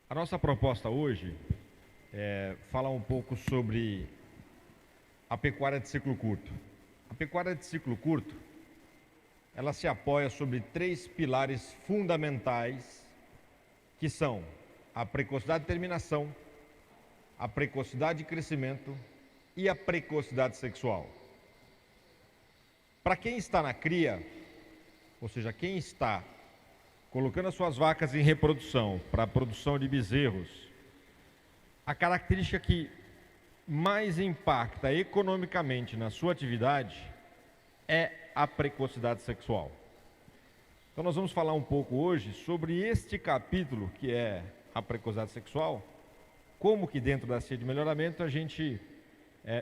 A nossa proposta hoje é falar um pouco sobre a pecuária de ciclo curto. A pecuária de ciclo curto, ela se apoia sobre três pilares fundamentais, que são a precocidade de terminação, a precocidade de crescimento e a precocidade sexual. Para quem está na cria, ou seja, quem está colocando as suas vacas em reprodução para a produção de bezerros, a característica que mais impacta economicamente na sua atividade é a precocidade sexual. Então nós vamos falar um pouco hoje sobre este capítulo, que é a precocidade sexual, como que dentro da CIA de melhoramento a gente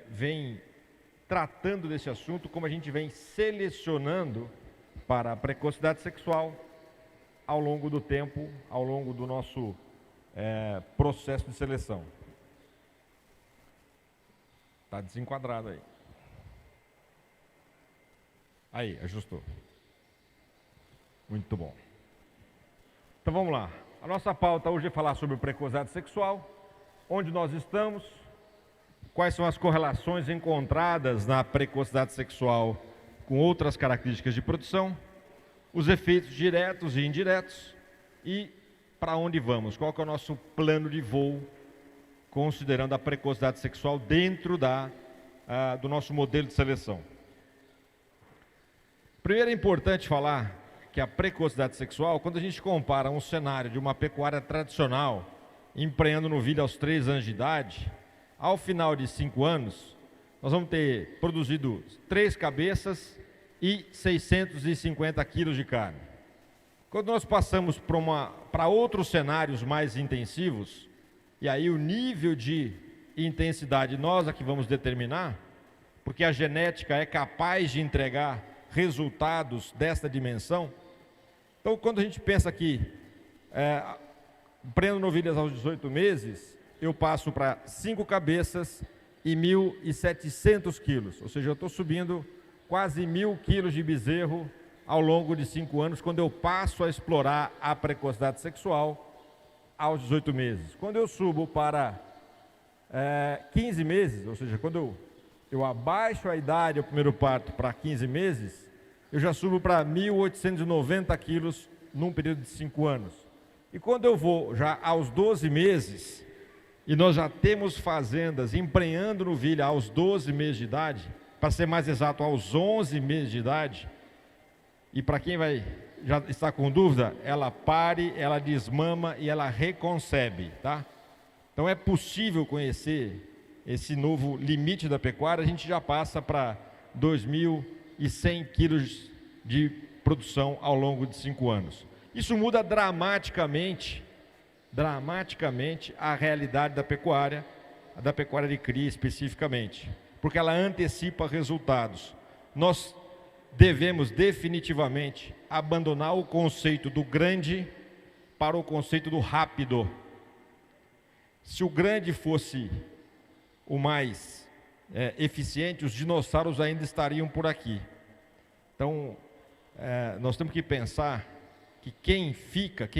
vem tratando desse assunto, como a gente vem selecionando para a precocidade sexual ao longo do tempo, ao longo do nosso processo de seleção. Está desenquadrado aí. Aí, ajustou. Muito bom. Então vamos lá. A nossa pauta hoje é falar sobre precocidade sexual, onde nós estamos, quais são as correlações encontradas na precocidade sexual com outras características de produção, os efeitos diretos e indiretos e para onde vamos, qual que é o nosso plano de voo, considerando a precocidade sexual dentro do nosso modelo de seleção. Primeiro é importante falar que a precocidade sexual, quando a gente compara um cenário de uma pecuária tradicional, emprenhando novilho aos 3 anos de idade, ao final de 5 anos, nós vamos ter produzido 3 cabeças e 650 quilos de carne. Quando nós passamos para outros cenários mais intensivos, e aí o nível de intensidade nós aqui vamos determinar, porque a genética é capaz de entregar resultados desta dimensão. Então, quando a gente pensa que prendo novilhas aos 18 meses, eu passo para 5 cabeças e 1.700 quilos, ou seja, eu estou subindo quase 1.000 quilos de bezerro ao longo de 5 anos, quando eu passo a explorar a precocidade sexual aos 18 meses. Quando eu subo para 15 meses, ou seja, quando eu abaixo a idade do primeiro parto para 15 meses, eu já subo para 1.890 quilos num período de 5 anos. E quando eu vou já aos 12 meses, e nós já temos fazendas emprenhando novilha aos 12 meses de idade, para ser mais exato, aos 11 meses de idade, e para quem já está com dúvida, ela pare, ela desmama e ela reconcebe, tá? Então é possível conhecer esse novo limite da pecuária, a gente já passa para 2.100 quilos de produção ao longo de 5 anos. Isso muda dramaticamente a realidade da pecuária de cria especificamente, porque ela antecipa resultados. Nós devemos definitivamente abandonar o conceito do grande para o conceito do rápido. Se o grande fosse o mais eficiente, os dinossauros ainda estariam por aqui. Então, nós temos que pensar que quem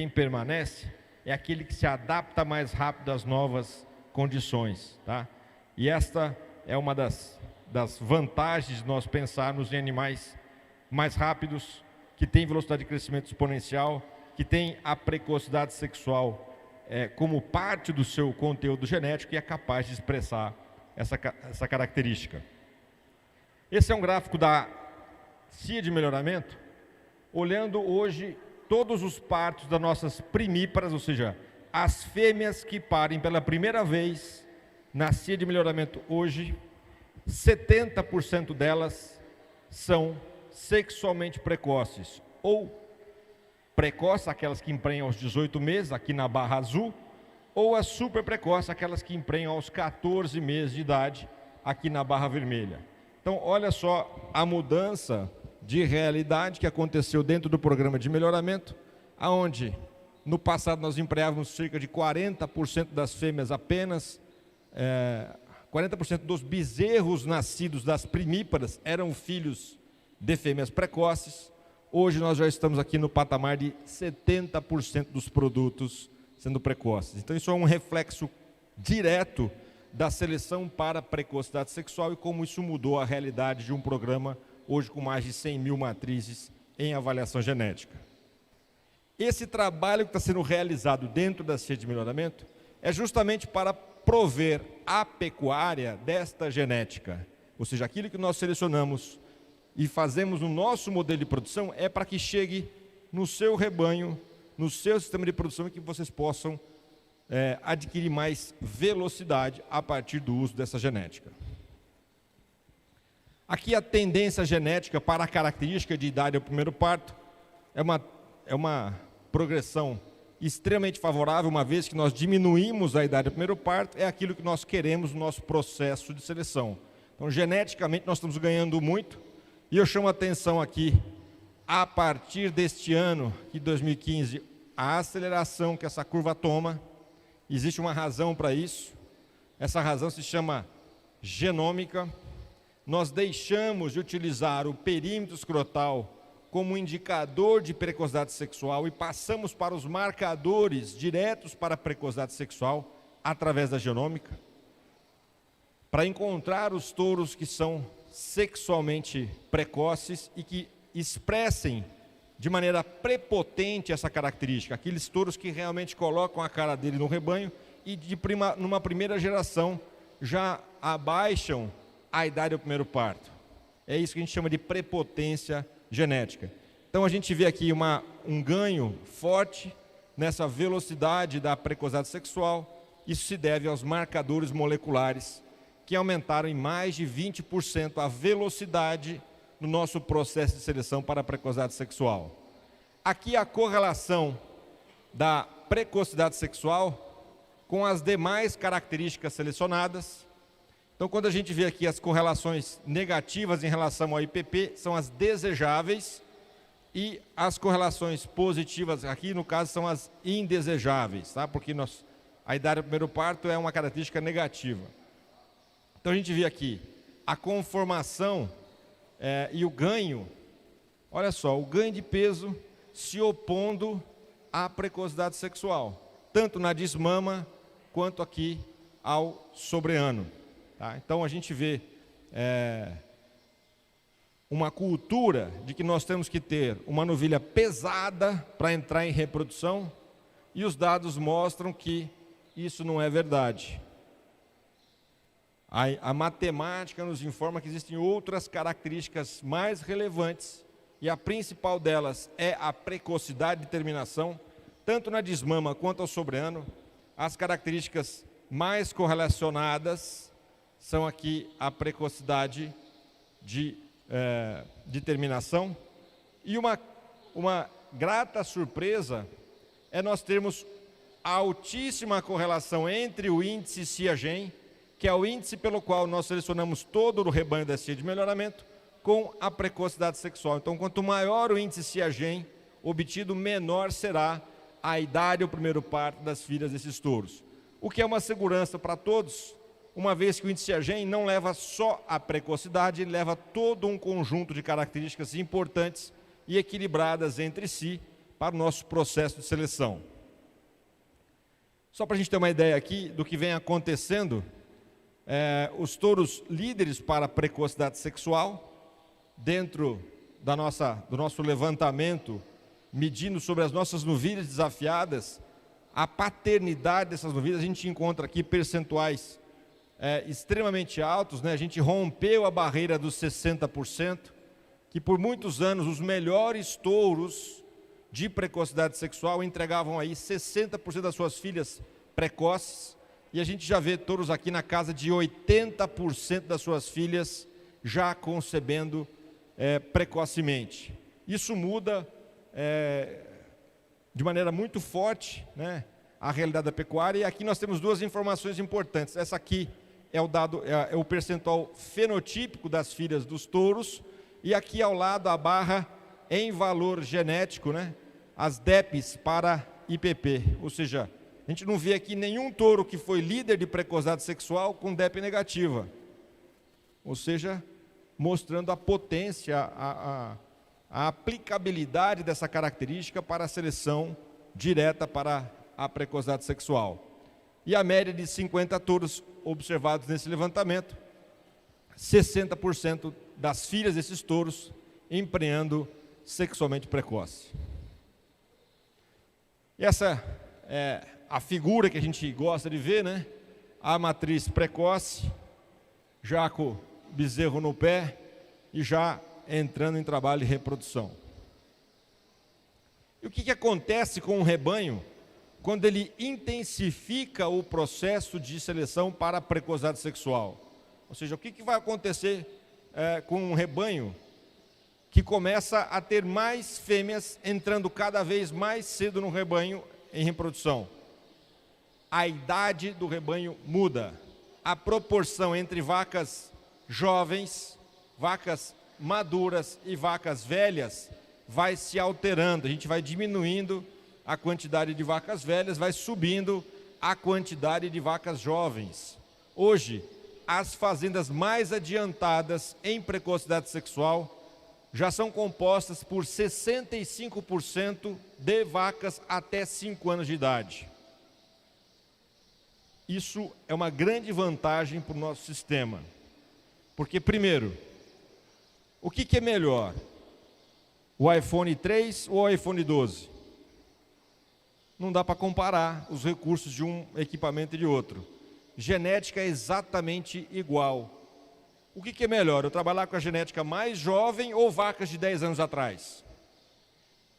permanece, é aquele que se adapta mais rápido às novas condições, tá? E esta é uma das vantagens de nós pensarmos em animais mais rápidos, que têm velocidade de crescimento exponencial, que têm a precocidade sexual como parte do seu conteúdo genético e é capaz de expressar essa característica. Esse é um gráfico da CIA de melhoramento, olhando hoje todos os partos das nossas primíparas, ou seja, as fêmeas que parem pela primeira vez na CIA de melhoramento hoje, 70% delas são sexualmente precoces, ou precoce, aquelas que emprenham aos 18 meses, aqui na barra azul, ou as super precoce, aquelas que emprenham aos 14 meses de idade, aqui na barra vermelha. Então, olha só a mudança de realidade que aconteceu dentro do programa de melhoramento, aonde no passado nós empregávamos cerca de 40% das fêmeas apenas, 40% dos bezerros nascidos das primíparas eram filhos de fêmeas precoces. Hoje nós já estamos aqui no patamar de 70% dos produtos sendo precoces. Então isso é um reflexo direto da seleção para a precocidade sexual e como isso mudou a realidade de um programa hoje com mais de 100 mil matrizes em avaliação genética. Esse trabalho que está sendo realizado dentro da ciência de melhoramento é justamente para prover a pecuária desta genética, ou seja, aquilo que nós selecionamos e fazemos no nosso modelo de produção é para que chegue no seu rebanho, no seu sistema de produção e que vocês possam adquirir mais velocidade a partir do uso dessa genética. Aqui a tendência genética para a característica de idade ao primeiro parto é uma progressão extremamente favorável, uma vez que nós diminuímos a idade ao primeiro parto, é aquilo que nós queremos no nosso processo de seleção. Então, geneticamente, nós estamos ganhando muito, e eu chamo a atenção aqui, a partir deste ano, de 2015, a aceleração que essa curva toma, existe uma razão para isso, essa razão se chama genômica. Nós deixamos de utilizar o perímetro escrotal como indicador de precocidade sexual e passamos para os marcadores diretos para a precocidade sexual através da genômica, para encontrar os touros que são sexualmente precoces e que expressem de maneira prepotente essa característica, aqueles touros que realmente colocam a cara dele no rebanho e numa primeira geração já abaixam a idade do primeiro parto. É isso que a gente chama de prepotência genética. Então a gente vê aqui um ganho forte nessa velocidade da precocidade sexual. Isso se deve aos marcadores moleculares que aumentaram em mais de 20% a velocidade no nosso processo de seleção para a precocidade sexual. Aqui a correlação da precocidade sexual com as demais características selecionadas. Então, quando a gente vê aqui as correlações negativas em relação ao IPP, são as desejáveis, e as correlações positivas aqui, no caso, são as indesejáveis, tá? Porque a idade do primeiro parto é uma característica negativa. Então, a gente vê aqui a conformação e o ganho, olha só, o ganho de peso se opondo à precocidade sexual, tanto na desmama quanto aqui ao sobreano. Tá? Então a gente vê uma cultura de que nós temos que ter uma novilha pesada para entrar em reprodução, e os dados mostram que isso não é verdade. A matemática nos informa que existem outras características mais relevantes, e a principal delas é a precocidade de terminação, tanto na desmama quanto ao sobreano. As características mais correlacionadas são aqui a precocidade de terminação. E uma grata surpresa é nós termos altíssima correlação entre o índice CIA-GEN, que é o índice pelo qual nós selecionamos todo o rebanho da CIA de melhoramento, com a precocidade sexual. Então, quanto maior o índice CIA-GEN obtido, menor será a idade ou primeiro parto das filhas desses touros. O que é uma segurança para todos, uma vez que o índice CIA-GEN não leva só a precocidade, ele leva todo um conjunto de características importantes e equilibradas entre si para o nosso processo de seleção. Só para a gente ter uma ideia aqui do que vem acontecendo, os touros líderes para a precocidade sexual, dentro do nosso levantamento, medindo sobre as nossas novilhas desafiadas, a paternidade dessas novilhas, a gente encontra aqui percentuais extremamente altos, né? A gente rompeu a barreira dos 60%, que por muitos anos os melhores touros de precocidade sexual entregavam aí 60% das suas filhas precoces, e a gente já vê touros aqui na casa de 80% das suas filhas já concebendo precocemente. Isso muda de maneira muito forte, né, a realidade da pecuária, e aqui nós temos duas informações importantes. Essa aqui é o percentual fenotípico das filhas dos touros, e aqui ao lado a barra em valor genético, né, as DEPs para IPP, ou seja, a gente não vê aqui nenhum touro que foi líder de precocidade sexual com DEP negativa, ou seja, mostrando a potência, a aplicabilidade dessa característica para a seleção direta para a precocidade sexual. E a média de 50 touros observados nesse levantamento, 60% das filhas desses touros emprenhando sexualmente precoce. E essa é a figura que a gente gosta de ver, né? A matriz precoce, já com o bezerro no pé e já entrando em trabalho de reprodução. E o que acontece com o rebanho quando ele intensifica o processo de seleção para a precocidade sexual? Ou seja, o que vai acontecer com um rebanho que começa a ter mais fêmeas entrando cada vez mais cedo no rebanho em reprodução? A idade do rebanho muda. A proporção entre vacas jovens, vacas maduras e vacas velhas vai se alterando. A gente vai diminuindo a quantidade de vacas velhas, vai subindo a quantidade de vacas jovens. Hoje, as fazendas mais adiantadas em precocidade sexual já são compostas por 65% de vacas até 5 anos de idade. Isso é uma grande vantagem para o nosso sistema. Porque, primeiro, o que é melhor? O iPhone 3 ou o iPhone 12? Não dá para comparar os recursos de um equipamento e de outro. Genética é exatamente igual. O que é melhor? Eu trabalhar com a genética mais jovem ou vacas de 10 anos atrás?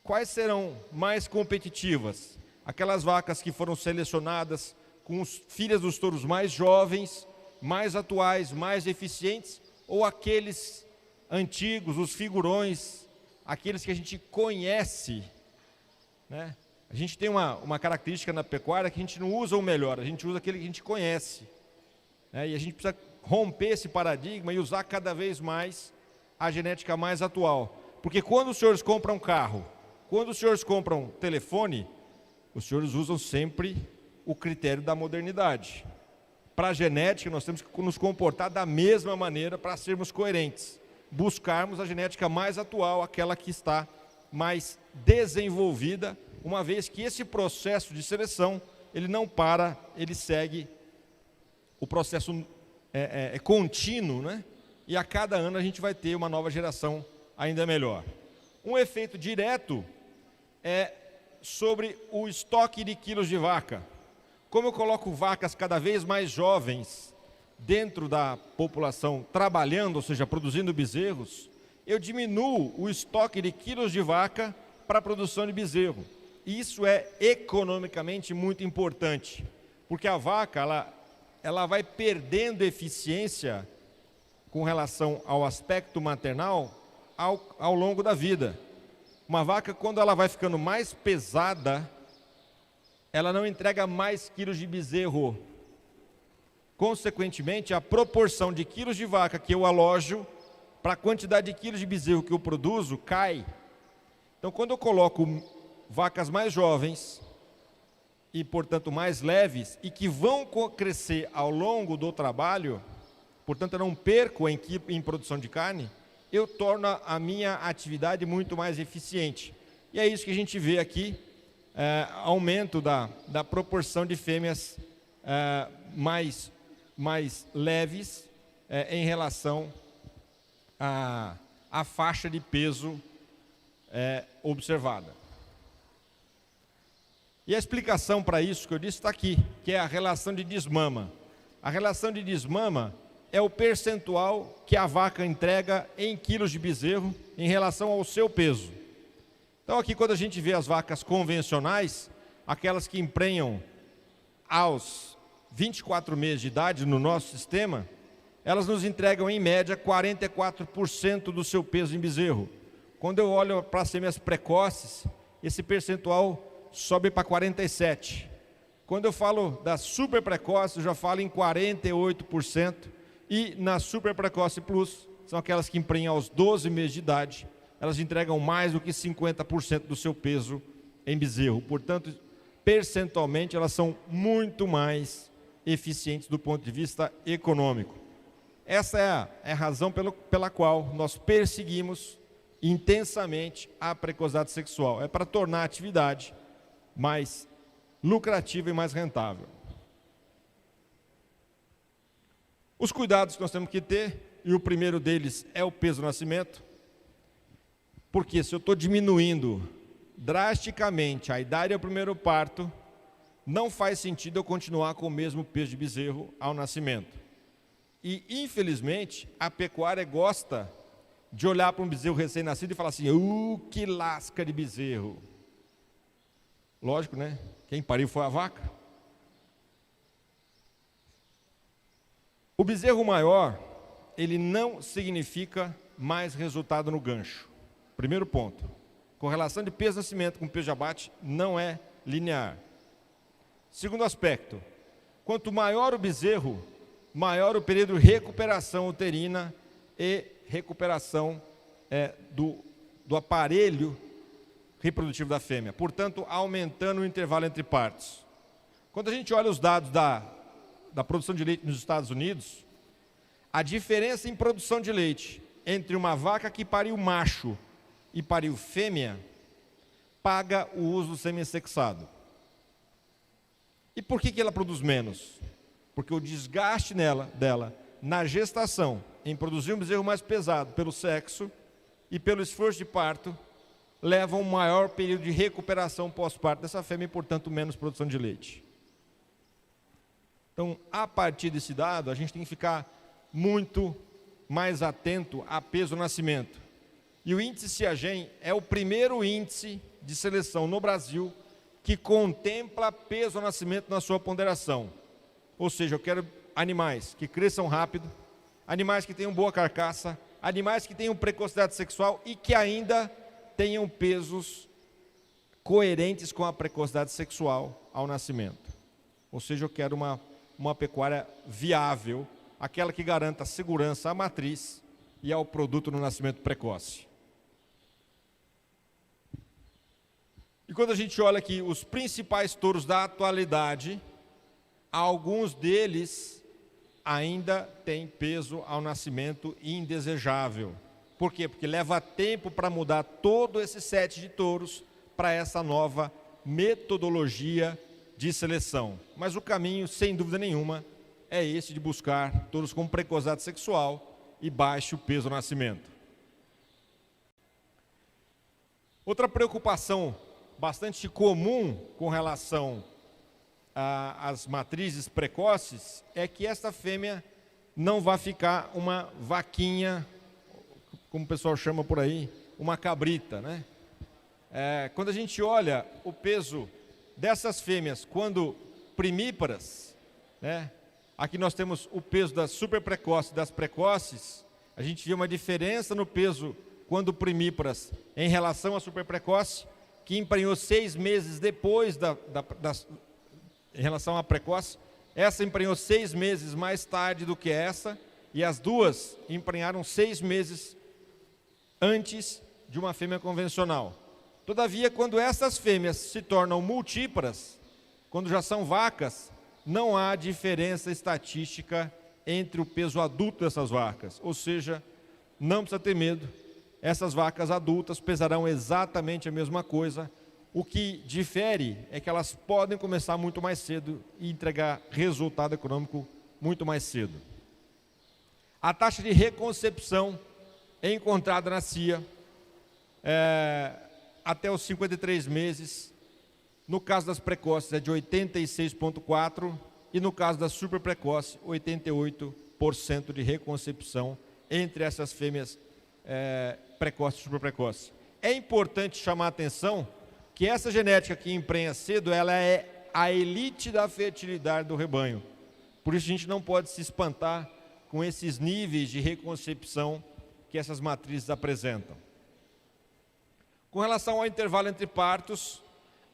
Quais serão mais competitivas? Aquelas vacas que foram selecionadas com os filhas dos touros mais jovens, mais atuais, mais eficientes, ou aqueles antigos, os figurões, aqueles que a gente conhece, né? A gente tem uma característica na pecuária que a gente não usa o melhor, a gente usa aquele que a gente conhece, né? E a gente precisa romper esse paradigma e usar cada vez mais a genética mais atual. Porque quando os senhores compram um carro, quando os senhores compram um telefone, os senhores usam sempre o critério da modernidade. Para a genética, nós temos que nos comportar da mesma maneira para sermos coerentes. Buscarmos a genética mais atual, aquela que está mais desenvolvida, uma vez que esse processo de seleção, ele não para, ele segue o processo contínuo, né? E a cada ano a gente vai ter uma nova geração ainda melhor. Um efeito direto é sobre o estoque de quilos de vaca. Como eu coloco vacas cada vez mais jovens dentro da população trabalhando, ou seja, produzindo bezerros, eu diminuo o estoque de quilos de vaca para a produção de bezerro. E isso é economicamente muito importante, porque a vaca ela vai perdendo eficiência com relação ao aspecto maternal ao longo da vida. Uma vaca, quando ela vai ficando mais pesada, ela não entrega mais quilos de bezerro. Consequentemente, a proporção de quilos de vaca que eu alojo para a quantidade de quilos de bezerro que eu produzo cai. Então, quando eu coloco vacas mais jovens e, portanto, mais leves e que vão crescer ao longo do trabalho, portanto, eu não perco em produção de carne, eu torno a minha atividade muito mais eficiente. E é isso que a gente vê aqui, aumento da proporção de fêmeas mais leves em relação à faixa de peso observada. E a explicação para isso que eu disse está aqui, que é a relação de desmama. A relação de desmama é o percentual que a vaca entrega em quilos de bezerro em relação ao seu peso. Então aqui quando a gente vê as vacas convencionais, aquelas que emprenham aos 24 meses de idade no nosso sistema, elas nos entregam em média 44% do seu peso em bezerro. Quando eu olho para as fêmeas precoces, esse percentual sobe para 47%. Quando eu falo das super precoces, eu já falo em 48%. E na super precoce plus, são aquelas que emprenham aos 12 meses de idade, elas entregam mais do que 50% do seu peso em bezerro. Portanto, percentualmente, elas são muito mais eficientes do ponto de vista econômico. Essa é a razão pela qual nós perseguimos intensamente a precocidade sexual. É para tornar a atividade mais lucrativa e mais rentável. Os cuidados que nós temos que ter, e o primeiro deles é o peso do nascimento, porque se eu estou diminuindo drasticamente a idade ao primeiro parto, não faz sentido eu continuar com o mesmo peso de bezerro ao nascimento. E, infelizmente, a pecuária gosta de olhar para um bezerro recém-nascido e falar assim, que lasca de bezerro. Lógico, né? Quem pariu foi a vaca. O bezerro maior, ele não significa mais resultado no gancho. Primeiro ponto. Correlação de peso de nascimento com peso de abate não é linear. Segundo aspecto, quanto maior o bezerro, maior o período de recuperação uterina e recuperação do aparelho reprodutivo da fêmea. Portanto, aumentando o intervalo entre partos. Quando a gente olha os dados da produção de leite nos Estados Unidos, a diferença em produção de leite entre uma vaca que pariu macho e pariu fêmea paga o uso do semi-sexado. E por que ela produz menos? Porque o desgaste dela na gestação, em produzir um bezerro mais pesado pelo sexo e pelo esforço de parto, leva a um maior período de recuperação pós-parto dessa fêmea e, portanto, menos produção de leite. Então, a partir desse dado, a gente tem que ficar muito mais atento a peso do nascimento. E o índice CIAGEN é o primeiro índice de seleção no Brasil que contempla peso do nascimento na sua ponderação. Ou seja, eu quero animais que cresçam rápido, animais que tenham boa carcaça, animais que tenham precocidade sexual e que ainda tenham pesos coerentes com a precocidade sexual ao nascimento. Ou seja, eu quero uma pecuária viável, aquela que garanta segurança à matriz e ao produto no nascimento precoce. E quando a gente olha aqui os principais touros da atualidade, alguns deles ainda têm peso ao nascimento indesejável. Por quê? Porque leva tempo para mudar todo esse set de touros para essa nova metodologia de seleção. Mas o caminho, sem dúvida nenhuma, é esse de buscar touros com precocidade sexual e baixo peso ao nascimento. Outra preocupação bastante comum com relação às matrizes precoces é que esta fêmea não vai ficar uma vaquinha, como o pessoal chama por aí, uma cabrita, né? Quando a gente olha o peso dessas fêmeas, quando primíparas, né? Aqui nós temos o peso das super precoces e das precoces, a gente vê uma diferença no peso quando primíparas em relação à super precoce, que emprenhou 6 meses depois em relação à precoce, essa emprenhou 6 meses mais tarde do que essa, e as duas emprenharam 6 meses antes de uma fêmea convencional. Todavia, quando essas fêmeas se tornam multíparas, quando já são vacas, não há diferença estatística entre o peso adulto dessas vacas. Ou seja, não precisa ter medo, essas vacas adultas pesarão exatamente a mesma coisa. O que difere é que elas podem começar muito mais cedo e entregar resultado econômico muito mais cedo. A taxa de reconcepção encontrada na CIA até os 53 meses, no caso das precoces é de 86,4% e no caso das super precoces, 88% de reconcepção entre essas fêmeas precoces e super precoces. É importante chamar a atenção que essa genética que emprenha cedo, ela é a elite da fertilidade do rebanho. Por isso a gente não pode se espantar com esses níveis de reconcepção que essas matrizes apresentam. Com relação ao intervalo entre partos,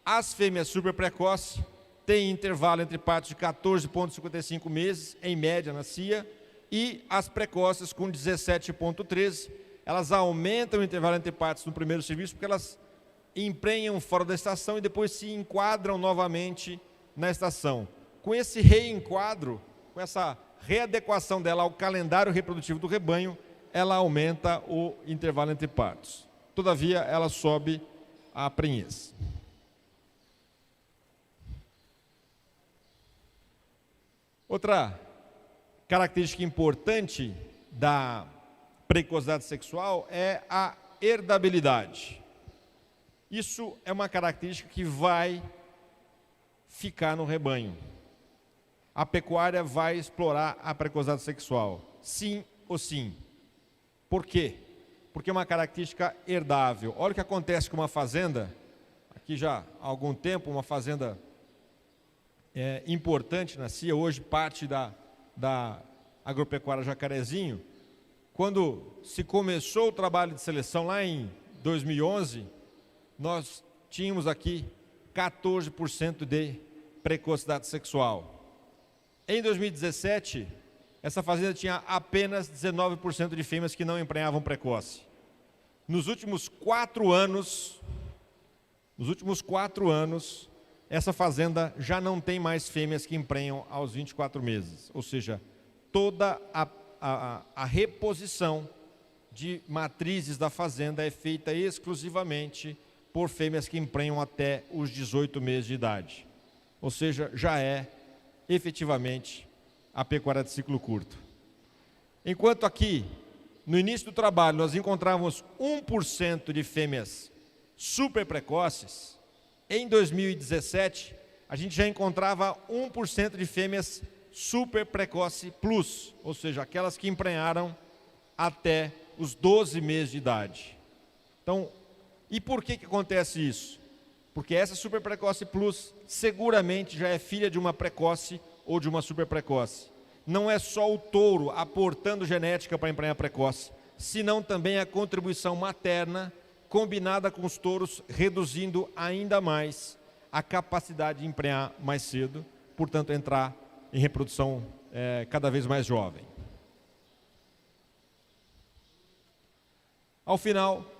as fêmeas super precoces têm intervalo entre partos de 14,55 meses, em média na CIA, e as precoces com 17,13, elas aumentam o intervalo entre partos no primeiro serviço, porque elas emprenham fora da estação e depois se enquadram novamente na estação. Com esse reenquadro, com essa readequação dela ao calendário reprodutivo do rebanho, ela aumenta o intervalo entre partos. Todavia, ela sobe a prenhez. Outra característica importante da precocidade sexual é a herdabilidade. Isso é uma característica que vai ficar no rebanho. A pecuária vai explorar a precocidade sexual, sim ou sim. Por quê? Porque é uma característica herdável. Olha o que acontece com uma fazenda, aqui já há algum tempo, uma fazenda importante na CIA, hoje parte da agropecuária Jacarezinho. Quando se começou o trabalho de seleção lá em 2011, nós tínhamos aqui 14% de precocidade sexual. Em 2017, essa fazenda tinha apenas 19% de fêmeas que não emprenhavam precoce. Nos últimos 4 anos, essa fazenda já não tem mais fêmeas que emprenham aos 24 meses. Ou seja, toda a reposição de matrizes da fazenda é feita exclusivamente por fêmeas que emprenham até os 18 meses de idade. Ou seja, já é efetivamente a pecuária de ciclo curto. Enquanto aqui, no início do trabalho, nós encontrávamos 1% de fêmeas super precoces, em 2017, a gente já encontrava 1% de fêmeas super precoce plus, ou seja, aquelas que emprenharam até os 12 meses de idade. Então, e por que acontece isso? Porque essa super precoce plus seguramente já é filha de uma precoce ou de uma super precoce. Não é só o touro aportando genética para emprenhar precoce, senão também a contribuição materna combinada com os touros, reduzindo ainda mais a capacidade de emprenhar mais cedo, portanto entrar em reprodução cada vez mais jovem. Ao final,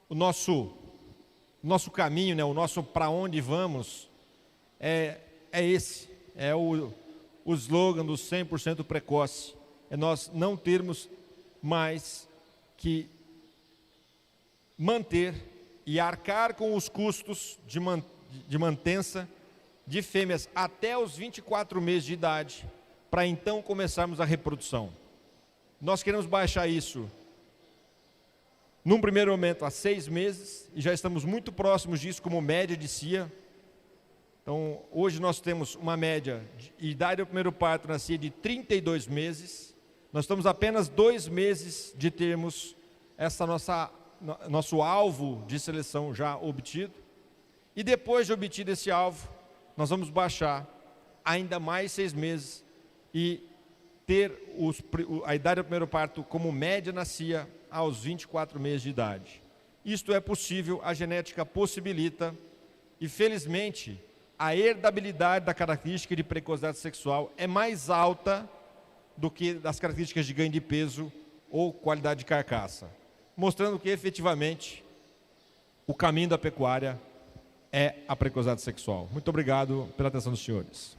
o nosso caminho, né, o nosso para onde vamos, é esse, é o slogan do 100% precoce, é nós não termos mais que manter e arcar com os custos de mantença de fêmeas até os 24 meses de idade, para então começarmos a reprodução. Nós queremos baixar isso, num primeiro momento, a 6 meses, e já estamos muito próximos disso como média de CIA. Então, hoje nós temos uma média de idade do primeiro parto na CIA de 32 meses. Nós estamos apenas 2 meses de termos nosso alvo de seleção já obtido. E depois de obtido esse alvo, nós vamos baixar ainda mais 6 meses e ter a idade do primeiro parto como média na CIA aos 24 meses de idade. Isto é possível, a genética possibilita, e felizmente a herdabilidade da característica de precocidade sexual é mais alta do que das características de ganho de peso ou qualidade de carcaça, mostrando que efetivamente o caminho da pecuária é a precocidade sexual. Muito obrigado pela atenção dos senhores.